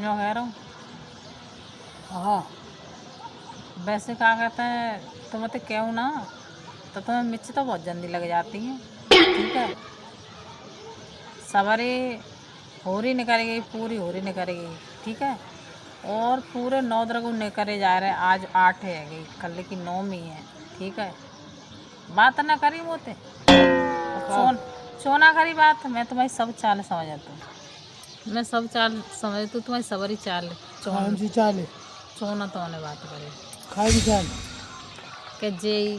मैं कह रहा हूँ हाँ वैसे क्या कहते हैं, तुम तो क्यों ना, तो तुम्हें मिर्च तो बहुत जल्दी लग जाती है। ठीक है, सवारी होरी निकलेगी, पूरी होरी निकलेगी। ठीक है, और पूरे 9 द्रगु निकले जा रहे हैं। आज 8 है गई, कल की 9 में है। ठीक है, बात ना करी मोते हाँ। सोना करी बात। मैं तुम्हारी सब चाल समझ आता हूँ, मैं सब चाल समझ तू तुम्हारी सबरी चाल कौन सी चाल है? चोना तो ने बात करे खाई की चाल? के जेई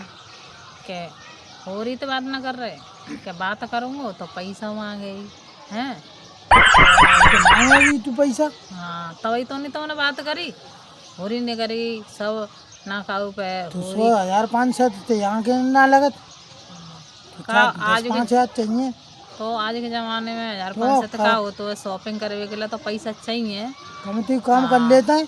के हो रही तो बात ना कर रहे, क्या बात करूँगा तो पैसा मांगे हैं। तो मांगेगी तू पैसा? हाँ तभी तो नहीं तो उन्हें बात करी, हो रही नहीं करी सब ना काऊ पे तो हो 100,000 500 तो यहाँ के ना लगत, तो का चार आज 10 5 हज़ार चाहिए। तो आज के ज़माने में 1,000 500 तो का हो तो शॉपिंग करने के लिए तो पैसा चाहिए। कम तो काम कर हाँ लेता है।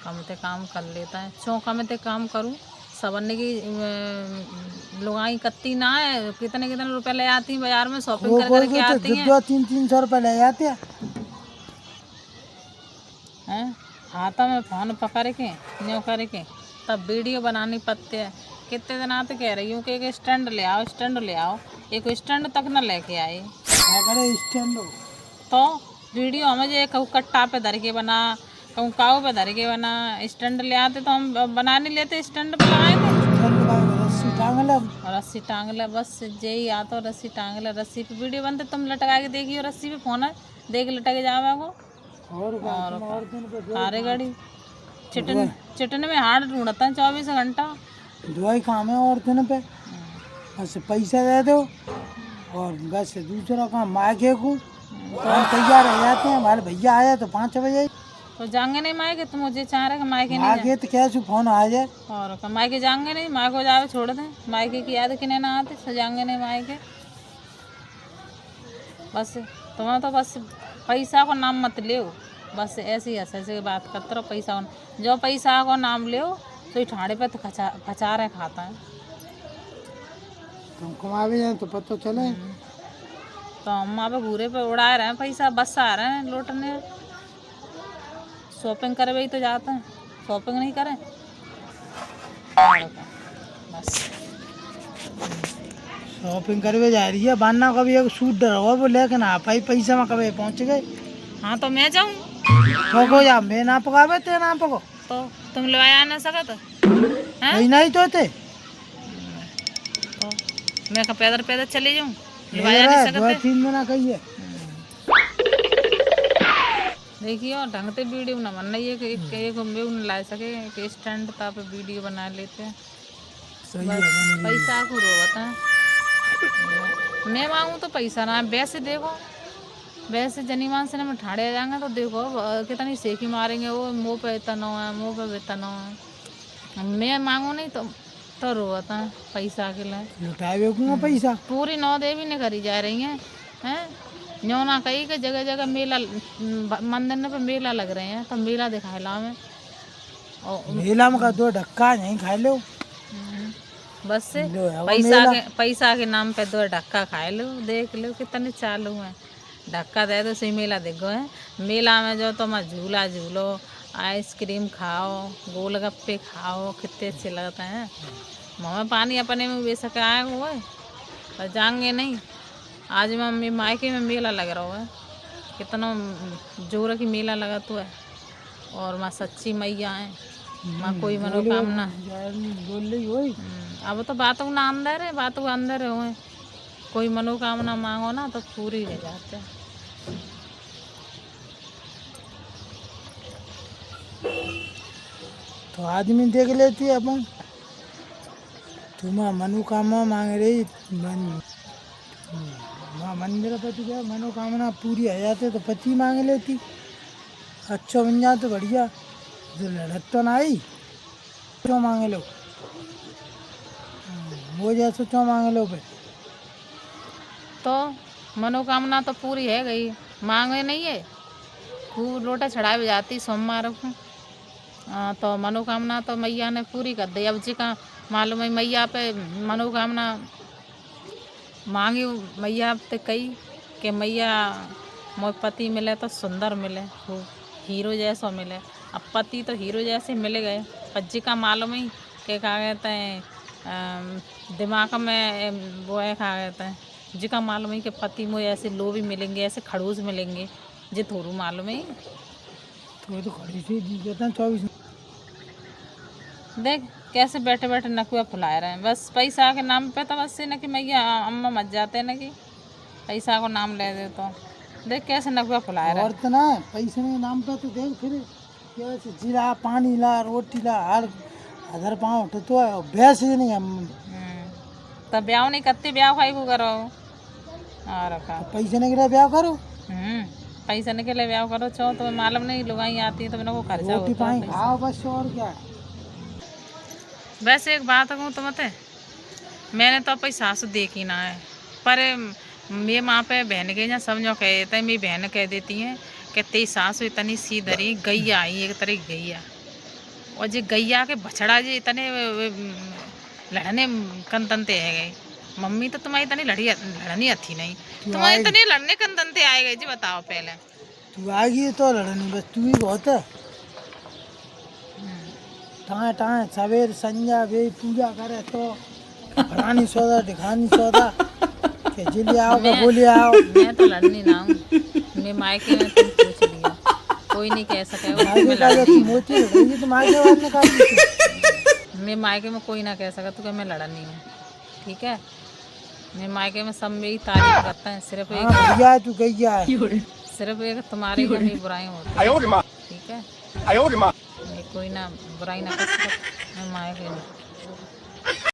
कम ते काम कर लेता है, क्यों कम ते काम करूँ। सबने की लुगाई कत्ती ना है, कितने कितने रुपए ले आती हैं बाजार में, शॉपिंग कर कोई करके कोई तो आती हैं। 200 300 रुपये ले जाते हैं। हैं हाथों में फोन पकड़ के न्यों करके तब वीडियो बनानी पड़ती है। कितने दिन आते कह रही हूँ कि एक स्टैंड ले आओ, स्टैंड ले आओ, एक स्टैंड तक ना लेके आए। क्या करे स्टैंड हो? तो वीडियो हमें जो कहूँ कट्टा पे धर के बना, कहूँ काऊ पे धर के बना, स्टैंड ले आते तो हम बना नहीं लेते, स्टैंड पे लगाएंगे। स्टैंड का रस्सी टांग ले। रस्सी टांग ले, बस यही आता हो, रस्सी टांग ले, रस्सी पे वीडियो बनते तुम लटका के देखियो, रस्सी पे फोन है देख लटक जावे को। और क्या और तुम और दिन पे खारे गाड़ी चिटन दवाई चिटन में हार्ड ढूंढता है 24 घंटा। दवाई काम है और दिन पे बस पैसा दे दो और बस दूसरा काम मायके को हम तैयार हो जाते हैं। हमारे भैया आया तो 5 बजे तो जाएंगे नहीं मायके, तुम मुझे चाह रहे कि मायके नहीं मायके तो कैसे फोन आ जाए। और मायके जाएंगे नहीं, मायके को जावे छोड़ दें, मायके की याद किने ना आते, सो जाएंगे नहीं मायके। बस तुम्हें तो बस पैसा को नाम मत ले, बस ऐसे ही ऐसे बात करते रहो। पैसा को जो पैसा को नाम ले तो ठाड़े पे तो खचा रहे खाता है। तुम कमावे जाए तो पता चले। तो हम वहाँ पे घूरे पे उड़ा रहे हैं पैसा, बस आ रहे हैं लौटने। शॉपिंग करे वही तो जाते हैं, शॉपिंग नहीं करें बस। शॉपिंग करवे जा रही है बाना कभी एक सूट डरवा वो लेकिन आ पाई पैसा में कभी पहुँच गए। हाँ तो मैं जाऊँ तो को जा मैं ना पकावे ते ना पको तो तुम लवाया ना सकत हैं। कहीं नहीं तो थे तो मैं का पैदल पैदल चली जाऊँ, लवाया नहीं सकते। 2 3 दिन कहिए देखियो ढंग से वीडियो ना बनना, ये कि एक में न ला सके कि स्टैंड ता पे वीडियो बना लेते हैं। सही बस है पैसा को रोता है। मैं मांगू तो पैसा ना, वैसे देखो वैसे जनीमान से ना मैं ठाड़े जाएंगे तो देखो कितनी सेकी मारेंगे वो, मुँह पे इतना है, मुँह पे इतना है। मैं मांगू नहीं तो रोता है पैसा के लिए। लुटाए को पैसा पूरी 9 देवी ने करी जा रही हैं हैं। न्यों ना कही कि जगह जगह मेला, मंदिर पे मेला लग रहे हैं तो मेला दिखाए ला में। और मेला में का 2 ढक्का नहीं खा लो। बस से लो है वो मेला। पैसा के नाम पे 2 धक्का खाए लो, देख लो कितने चालू हैं। धक्का दे दो सही मेला देखो है। मेला में जो तुम झूला झूलो, आइसक्रीम खाओ, गोलगप्पे खाओ, कितने अच्छे लगते हैं। मुँह में पानी अपने में बेशक आए हुए पर जाएंगे नहीं। आज मम्मी मायके में मेला लग रहा है, कितना जोर की मेला लगा तो है। और माँ सच्ची मैया है, माँ कोई मनोकामना। बोल रही वही अब तो बातों ना अंदर है, बातों अंदर है, कोई मनोकामना मांगो ना तो पूरी हो जाते हैं। तो आदमी देख लेती है अपन तुम मनोकामना मांग रही मंदिर पति क्या मनोकामना पूरी हो जाते तो पति मांग लेती, अच्छा बन जाते बढ़िया। जो लड़क तो ना आई क्यों मांगे लो, वो जैसे क्यों मांगे लो पे तो मनोकामना तो पूरी है गई, मांगे नहीं है खूब लोटा चढ़ाए भी जाती सोमवार को। तो मनोकामना तो मैया ने पूरी कर दी। अब जी का मालूम है मैया पे मनोकामना मांगी, मैया पे कही कि मैया मोर पति मिले तो सुंदर मिले, खूब हीरो जैसा मिले। अब पति तो हीरो जैसे मिल गए, पर जी का मालूम ही कि क्या कहते हैं दिमाग में वो है, क्या कहते हैं जी का मालूम ही कि पति मुझे ऐसे लोभी मिलेंगे, ऐसे खड़ूस मिलेंगे, जी थोड़ू मालूम है। तो ये तो खड़ी से जी कहते हैं 24। देख कैसे बैठे बैठे नकुआ फुलाए रहे हैं, बस पैसा के नाम पे तो बस न कि मैया अम्मा मच जाते न कि पैसा को नाम ले दे तो देख कैसे नकुआ फुलाए रहे और तो ना पैसे के नाम पे तो देख फिर क्या से जीरा पानी ला रोटी ला हर हज़ार पाँव तो है भैंस ही नहीं हम हैं। तब ब्याह नहीं करते, ब्याह खाई को करो और का पैसे नहीं गिरा ब्याह करो पैसा निकले ब्याह करो छो, तुम्हें मालूम नहीं लुगाई आती है तो मेरे को खर्चा रोटी होता पानी है। खाओ बस और क्या है। वैसे एक बात कहूँ तो मत मैंने तो अपनी सासू देखी ना है, पर मेरे माँ पे बहन के यहाँ समझो कह देते हैं, मेरी बहन कह देती हैं कि तेरी सासू इतनी सीधरी गैया आई एक तरह की गैया, और जो गैया के बछड़ा जी इतने लड़ने कनतनते है गए। मम्मी तो तुम्हारी इतनी लड़नी अच्छी नहीं, तुम्हारे इतने लड़ने कनतनते आए गए जी, बताओ पहले। तू आ गई तो लड़नी बस तू ही बहुत है। टाँ टाँ सवेर संध्या वे पूजा करे तो फलानी सौदा ढिकानी सौदा के जिले आओ का बोले आओ। मैं तो लड़नी ना हूँ, मैं मायके में तुम पूछ लियो, कोई नहीं कह सकेगा कि मैं लड़नी हूँ। मोती रहेगी तो मायके वाले ने कहा मैं मायके में कोई ना कह सका तो कि मैं लड़नी हूँ, ठीक है। मैं मायके में सब मेरी तारीफ करते हैं, सिर्फ एक भैया तू गैया है। सिर्फ एक तुम्हारी घर ही बुराई होती है, ठीक है। मैं कोई ना बुराई ना कर सकता, मैं मायके में